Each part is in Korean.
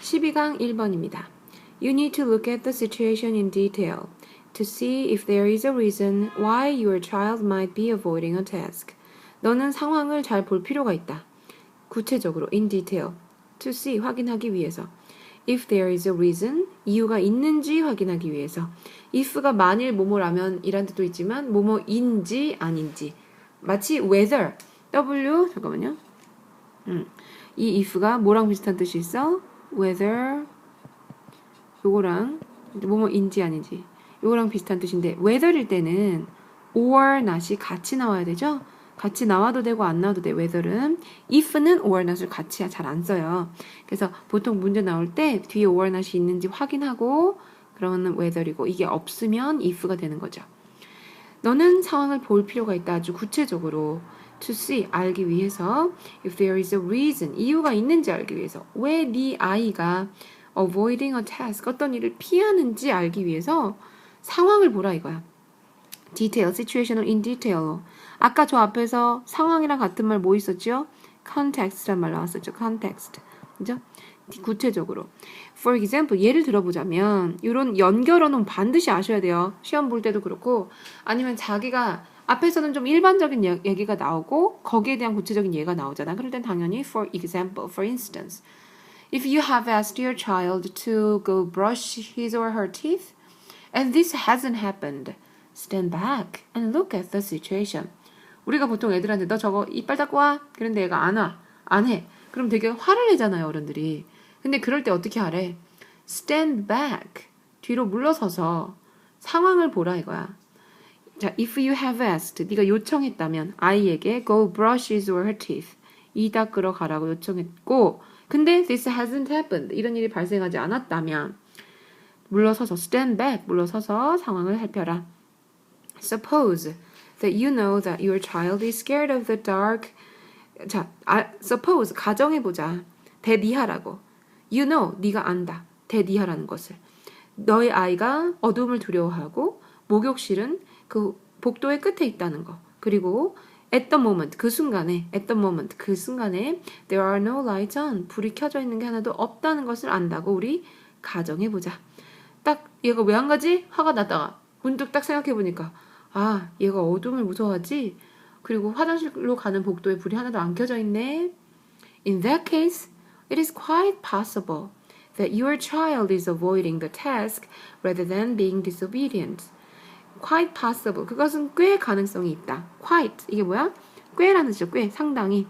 12강 1번입니다. You need to look at the situation in detail to see if there is a reason why your child might be avoiding a task. 너는 상황을 잘 볼 필요가 있다. 구체적으로 in detail to see 확인하기 위해서 if there is a reason 이유가 있는지 확인하기 위해서 if가 만일 뭐뭐라면 이란 뜻도 있지만 뭐뭐인지 아닌지 마치 whether w 잠깐만요. 이 if가 뭐랑 비슷한 뜻이 있어? whether 요거랑 뭐뭐인지 아닌지 요거랑 비슷한 뜻인데 whether일 때는 or not이 같이 나와야 되죠? 같이 나와도 되고 안 나와도 돼. whether은 if는 or not을 같이 잘 안 써요. 그래서 보통 문제 나올 때 뒤에 or not이 있는지 확인하고 그러면 whether이고 이게 없으면 if가 되는 거죠. 너는 상황을 볼 필요가 있다. 아주 구체적으로 to see 알기 위해서 if there is a reason 이유가 있는지 알기 위해서 왜 네 아이가 avoiding a task 어떤 일을 피하는지 알기 위해서 상황을 보라 이거야. detail, situational in detail로 아까 저 앞에서 상황이랑 같은 말 뭐 있었죠? context란 말 나왔었죠. context. 그죠? 구체적으로. For example, 예를 들어보자면 이런 연결어는 반드시 아셔야 돼요. 시험 볼 때도 그렇고 아니면 자기가 앞에서는 좀 일반적인 얘기가 나오고 거기에 대한 구체적인 예가 나오잖아. 그럴 땐 당연히 for example, for instance. If you have asked your child to go brush his or her teeth and this hasn't happened, stand back and look at the situation. 우리가 보통 애들한테 너 저거 이빨 닦고 와? 그런데 얘가 안 와. 안 해. 그럼 되게 화를 내잖아요, 어른들이. 근데 그럴 때 어떻게 하래? Stand back. 뒤로 물러서서 상황을 보라 이거야. 자, if you have asked, 네가 요청했다면 아이에게 go brush his or her teeth. 이 닦으러 가라고 요청했고 근데 this hasn't happened. 이런 일이 발생하지 않았다면 물러서서 stand back. 물러서서 상황을 살펴라. Suppose that you know that your child is scared of the dark. 자, suppose 가정해보자. 대비하라고. You know, 네가 안다. 대비하라는 것을. 너의 아이가 어둠을 두려워하고 목욕실은 그 복도의 끝에 있다는 거. 그리고 at the moment, 그 순간에 there are no lights on. 불이 켜져 있는 게 하나도 없다는 것을 안다고 우리 가정해보자. 딱 얘가 왜 안 가지? 화가 났다가 문득 딱 생각해보니까 아, 얘가 어둠을 무서워하지? 그리고 화장실로 가는 복도에 불이 하나도 안 켜져 있네. In that case, it is quite possible that your child is avoiding the task rather than being disobedient. Quite possible. 그것은 꽤 가능성이 있다. Quite. 이게 뭐야? 꽤라는 뜻이죠. 꽤, 상당히.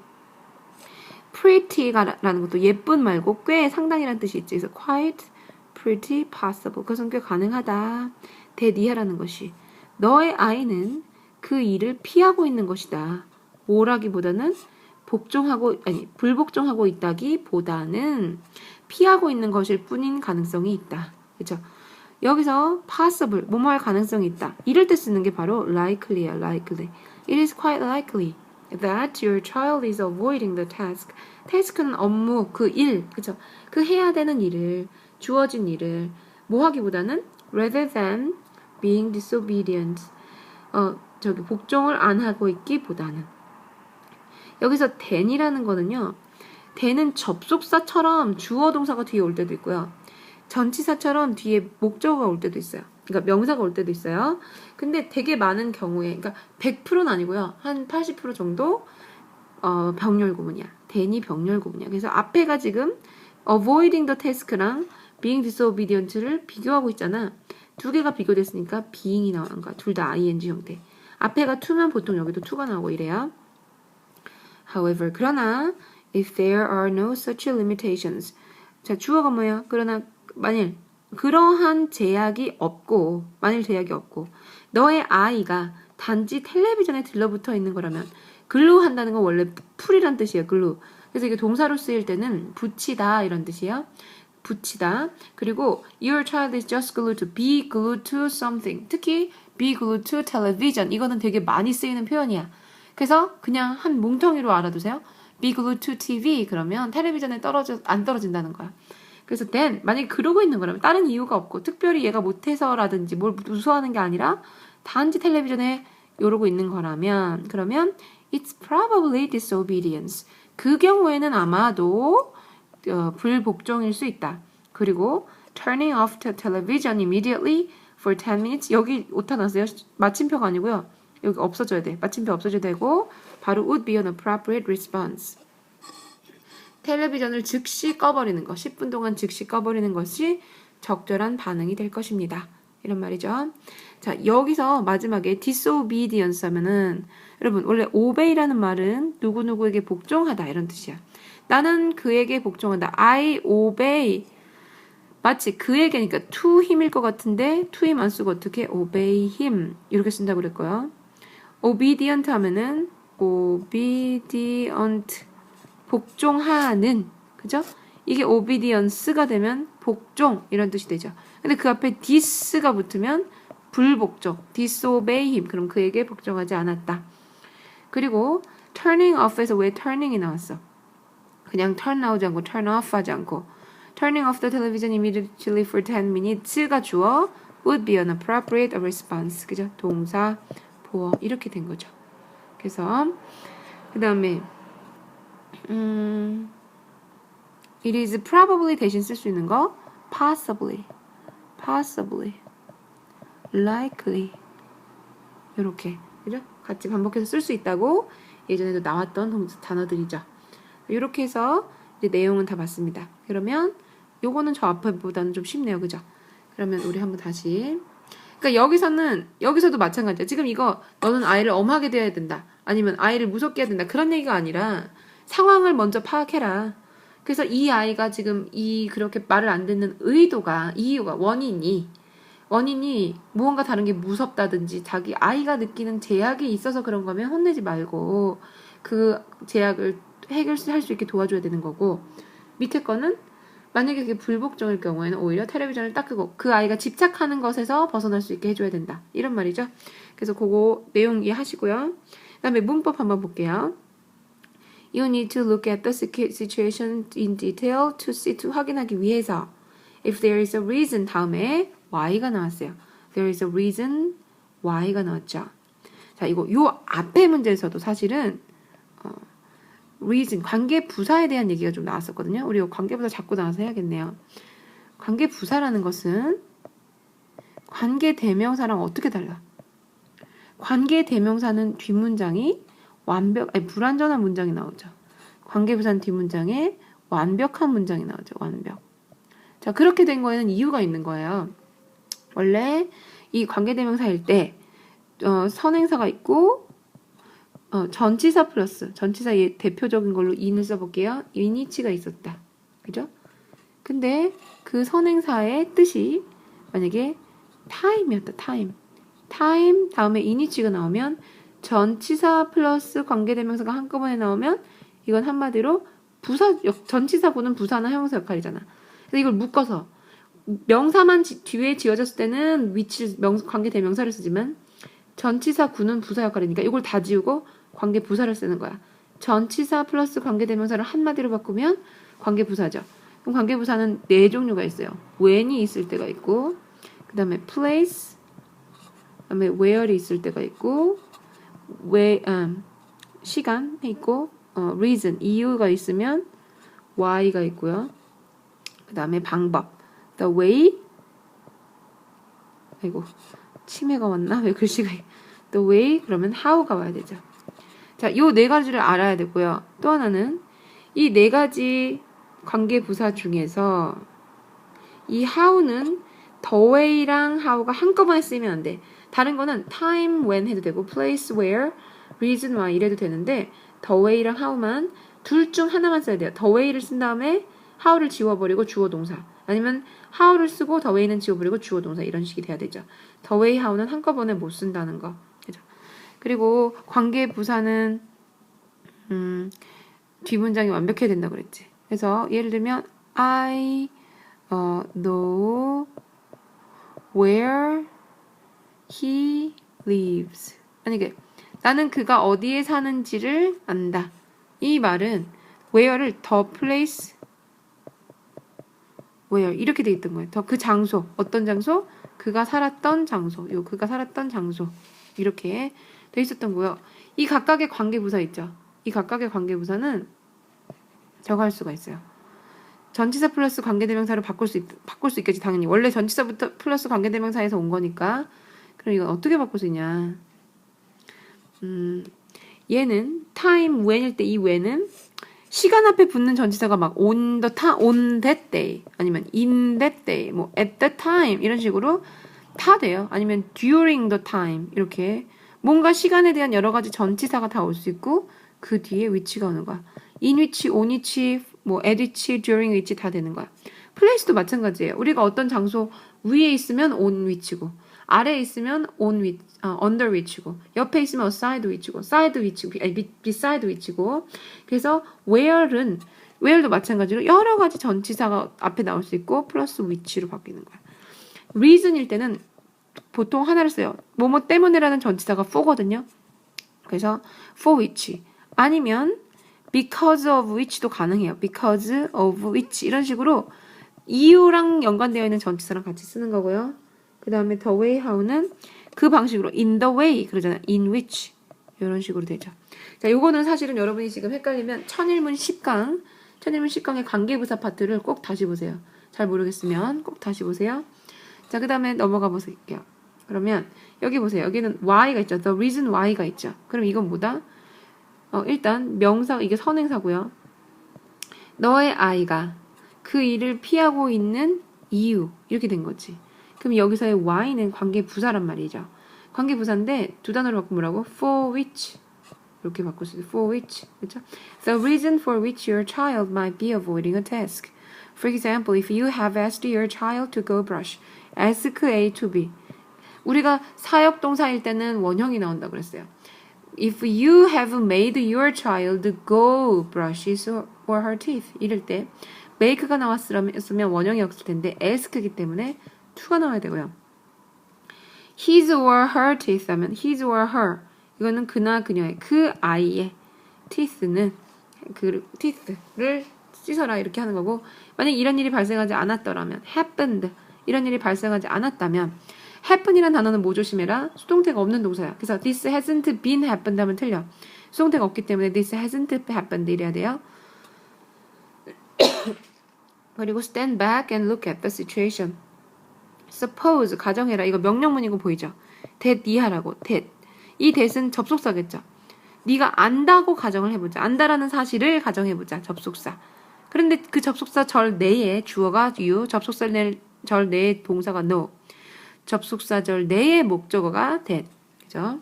pretty라는 것도 예쁜 말고 꽤 상당히라는 뜻이 있지. 그래서 quite, pretty, possible. 그것은 꽤 가능하다. 대리하라는 것이. 너의 아이는 그 일을 피하고 있는 것이다. 뭐라기보다는 불복종하고 있다기보다는 피하고 있는 것일 뿐인 가능성이 있다. 그렇죠? 여기서 possible, 뭐뭐 할 가능성이 있다. 이럴 때 쓰는 게 바로 likely야, likely. It is quite likely that your child is avoiding the task. task는 업무, 그 일, 그쵸? 그 해야 되는 일을, 주어진 일을 뭐 하기보다는 rather than being disobedient. 복종을 안 하고 있기보다는. 여기서 than이라는 거는요, than은 접속사처럼 주어 동사가 뒤에 올 때도 있고요. 전치사처럼 뒤에 목적어가 올 때도 있어요. 그러니까 명사가 올 때도 있어요. 근데 되게 많은 경우에, 그러니까 100%는 아니고요. 한 80% 정도 병렬 구문이야. than이 병렬 구문이야. 그래서 앞에가 지금 avoiding the task랑 being disobedient를 비교하고 있잖아. 두 개가 비교됐으니까 being이 나오는 거야. 둘 다 ing 형태. 앞에가 to면 보통 여기도 to가 나오고 이래요. However, 그러나 if there are no such limitations. 자, 주어가 뭐예요? 그러나 만일 그러한 제약이 없고 너의 아이가 단지 텔레비전에 들러붙어 있는 거라면 글루 한다는 건 원래 풀이란 뜻이에요. 글루. 그래서 이게 동사로 쓰일 때는 붙이다 이런 뜻이에요. 붙이다. 그리고 your child is just glued to be glued to something. 특히 be glued to television. 이거는 되게 많이 쓰이는 표현이야. 그래서 그냥 한 뭉텅이로 알아두세요. be glued to TV 그러면 텔레비전에 안 떨어진다는 거야. 그래서 then 만약에 그러고 있는 거라면 다른 이유가 없고 특별히 얘가 못해서라든지 뭘 무서워하는 게 아니라 단지 텔레비전에 이러고 있는 거라면 그러면 it's probably disobedience. 그 경우에는 아마도 불복종일 수 있다. 그리고 turning off the television immediately for 10 minutes. 여기 오타 났어요. 마침표가 아니고요. 여기 없어져야 돼. 마침표 없어져야 되고 바로 would be an appropriate response. 텔레비전을 즉시 꺼버리는 것, 10분 동안 즉시 꺼버리는 것이 적절한 반응이 될 것입니다. 이런 말이죠. 자, 여기서 마지막에 disobedience 하면은 여러분 원래 obey라는 말은 누구누구에게 복종하다 이런 뜻이야. 나는 그에게 복종한다. I obey. 마치 그에게니까 to him일 것 같은데 to him 안 쓰고 어떻게 obey him 이렇게 쓴다고 그랬고요. obedient 하면은 obedient 복종하는 그죠? 이게 obedience가 되면 복종 이런 뜻이 되죠. 근데 그 앞에 dis가 붙으면 불복종, disobey him. 그럼 그에게 복종하지 않았다. 그리고 turning off에서 왜 turning이 나왔어? 그냥 turn 나오지 않고 turn off 하지 않고 turning off the television immediately for 10 minutes가 주어 would be an appropriate response. 그죠? 동사, 보어 이렇게 된 거죠. 그래서 그 다음에 it is probably 대신 쓸 수 있는 거 possibly, likely 이렇게 그죠? 같이 반복해서 쓸 수 있다고 예전에도 나왔던 단어들이죠. 이렇게 해서 이제 내용은 다 봤습니다. 그러면 요거는 저 앞에보다는 좀 쉽네요. 그죠? 그러면 우리 한번 다시 그러니까 여기서도 마찬가지야. 지금 이거 너는 아이를 엄하게 대해야 된다. 아니면 아이를 무섭게 해야 된다. 그런 얘기가 아니라 상황을 먼저 파악해라. 그래서 이 아이가 지금 그렇게 말을 안 듣는 이유가 원인이 무언가 다른 게 무섭다든지 자기 아이가 느끼는 제약이 있어서 그런 거면 혼내지 말고 그 제약을 해결할 수 있게 도와줘야 되는 거고 밑에 거는 만약에 그게 불복종일 경우에는 오히려 텔레비전을 딱 끄고 그 아이가 집착하는 것에서 벗어날 수 있게 해줘야 된다. 이런 말이죠. 그래서 그거 내용 이해하시고요. 그 다음에 문법 한번 볼게요. You need to look at the situation in detail to 확인하기 위해서 if there is a reason 다음에 why가 나왔어요. There is a reason why가 나왔죠. 자, 요 앞에 문제에서도 사실은 reason, 관계 부사에 대한 얘기가 좀 나왔었거든요. 우리 관계 부사 자꾸 나와서 해야겠네요. 관계 부사라는 것은 관계 대명사랑 어떻게 달라? 관계 대명사는 뒷문장이 불완전한 문장이 나오죠. 관계 부사는 뒷문장에 완벽한 문장이 나오죠. 완벽. 자, 그렇게 된 거에는 이유가 있는 거예요. 원래 이 관계 대명사일 때 선행사가 있고 전치사 플러스 전치사의 대표적인 걸로 in을 써볼게요. in이치가 있었다. 그죠? 근데 그 선행사의 뜻이 만약에 time이었다. time 다음에 in이치가 나오면 전치사 플러스 관계대명사가 한꺼번에 나오면 이건 한마디로 전치사구는 부사나 형용사 역할이잖아. 그래서 이걸 묶어서 명사만 뒤에 지어졌을 때는 관계대명사를 쓰지만 전치사구는 부사 역할이니까 이걸 다 지우고 관계부사를 쓰는 거야. 전치사 플러스 관계대명사를 한마디로 바꾸면 관계부사죠. 그럼 관계부사는 4종류가 있어요. when이 있을 때가 있고 그 다음에 place, 그 다음에 where이 있을 때가 있고 시간 있고 reason, 이유가 있으면 why가 있고요. 그 다음에 방법, the way 치매가 왔나? 왜 글씨가 the way 그러면 how가 와야 되죠. 자, 요 4가지를 알아야 되고요. 또 하나는 이 4가지 관계 부사 중에서 이 how는 the way랑 how가 한꺼번에 쓰면 안 돼. 다른 거는 time, when 해도 되고 place, where, reason, why 이래도 되는데 the way랑 how만 둘 중 하나만 써야 돼요. the way를 쓴 다음에 how를 지워버리고 주어 동사 아니면 how를 쓰고 the way는 지워버리고 주어 동사 이런 식이 돼야 되죠. the way, how는 한꺼번에 못 쓴다는 거. 그죠? 그리고 관계 부사는 뒷문장이 완벽해야 된다고 그랬지. 그래서 예를 들면 I know where he lives. 아니 나는 그가 어디에 사는지를 안다. 이 말은 where를 the place where 이렇게 돼 있던 거예요. 그 장소, 어떤 장소? 그가 살았던 장소. 그가 살았던 장소. 이렇게 돼 있었던 거예요. 이 각각의 관계부사 있죠. 이 각각의 관계부사는 저거 할 수가 있어요. 전치사 플러스 관계대명사로 바꿀 수 있겠지, 당연히. 원래 전치사부터 플러스 관계대명사에서 온 거니까. 그럼 이건 어떻게 바꿀 수 있냐? 얘는 time when일 때 이 when은 시간 앞에 붙는 전치사가 막 on that day 아니면 in that day 뭐 at that time 이런 식으로 다 돼요. 아니면 during the time 이렇게 뭔가 시간에 대한 여러 가지 전치사가 다 올 수 있고 그 뒤에 which가 오는 거야. in which, on which, 뭐 at which, during which 다 되는 거야. place도 마찬가지예요. 우리가 어떤 장소 위에 있으면 on which고 아래에 있으면 on which, under which고 옆에 있으면 aside which고 side which고 beside which고 그래서 where도 마찬가지로 여러 가지 전치사가 앞에 나올 수 있고 플러스 which로 바뀌는 거야. reason일 때는 보통 하나를 써요. 뭐뭐 때문에라는 전치사가 for거든요. 그래서 for which 아니면 because of which도 가능해요. because of which 이런 식으로 이유랑 연관되어 있는 전치사랑 같이 쓰는 거고요. 그 다음에 the way how는 그 방식으로 in the way 그러잖아요. in which 이런 식으로 되죠. 자, 요거는 사실은 여러분이 지금 헷갈리면 천일문 10강의 관계부사 파트를 꼭 다시 보세요. 잘 모르겠으면 꼭 다시 보세요. 자, 그 다음에 넘어가 보실게요. 그러면 여기 보세요. 여기는 why가 있죠. the reason why가 있죠. 그럼 이건 뭐다? 일단 명사 이게 선행사고요. 너의 아이가 그 일을 피하고 있는 이유 이렇게 된 거지. 그럼 여기서의 why는 관계부사란 말이죠. 관계부사인데 두 단어로 바꾸면 뭐라고? for which 이렇게 바꿀 수 있어요. for which 그렇죠? The reason for which your child might be avoiding a task. For example, if you have asked your child to go brush, ask A to B. 우리가 사역동사일 때는 원형이 나온다고 그랬어요. If you have made your child go brush his or her teeth 이럴 때 make가 나왔으면 원형이 없을 텐데 ask이기 때문에 to가 나와야 되고요. his or her teeth 하면 his or her 이거는 그나 그녀의 그 아이의 teeth는 그 teeth를 씻어라 이렇게 하는 거고 만약 이런 일이 발생하지 않았더라면 happened 이런 일이 발생하지 않았다면 happen이라는 단어는 뭐 조심해라? 수동태가 없는 동사야. 그래서 this hasn't been happened 하면 틀려. 수동태가 없기 때문에 this hasn't happened 이래야 돼요. 그리고 stand back and look at the situation. suppose 가정해라. 이거 명령문이고 보이죠? that 이하라고. that. 이 that은 접속사겠죠. 네가 안다고 가정을 해보자. 안다라는 사실을 가정해보자. 접속사. 그런데 그 접속사 절 내에 주어가 you, 접속사 절 내에 동사가 no. 접속사절 내의 목적어가 that. 그죠?